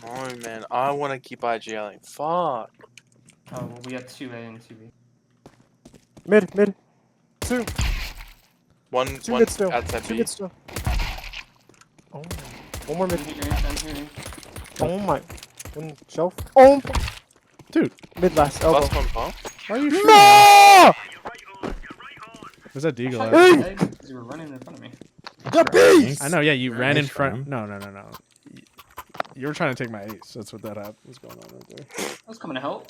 Oh man, I want to keep IGLing. Fuck. Oh, well, we have 2A and 2B. Mid. Two One mid still. outside Two B. mid still. Oh, one more mid. I'm hearing. Oh my. One shelf. Oh, Dude, mid last elbow. Last one pump. why are you shooting? No! Was that Deagle? I at? thought you said because you were running in front of me. The beast! I know, yeah, you ran in Nice front. try. No. You were trying to take my ace. That's what that was going on right there. I was coming to help.